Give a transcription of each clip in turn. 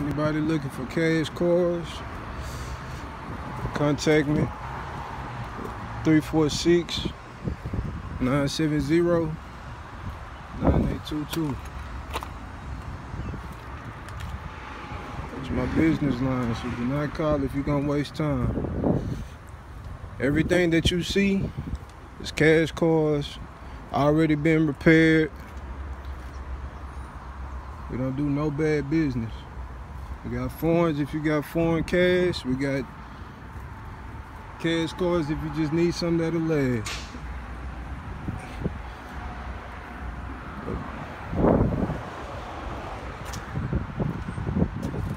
Anybody looking for cash cars, contact me. 346-970-9822. It's my business line, so do not call if you're gonna waste time. Everything that you see is cash cars, already been repaired. We don't do no bad business. We got foreigns if you got foreign cash. We got cash cars if you just need something that'll last.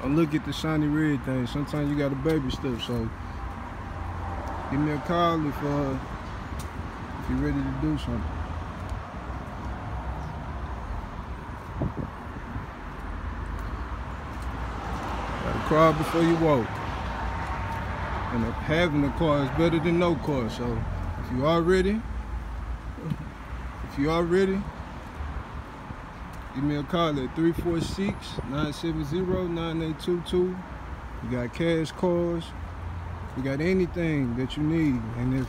Don't look at the shiny red thing. Sometimes you gotta baby step. So give me a call if you're ready to do something. Gotta crawl before you walk. And having a car is better than no car. So if you are ready, give me a call at 346-970-9822. We got cash cars. We got anything that you need. And if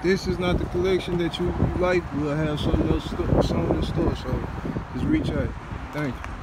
this is not the collection that you like, we'll have something else in store. So just reach out. Thank you.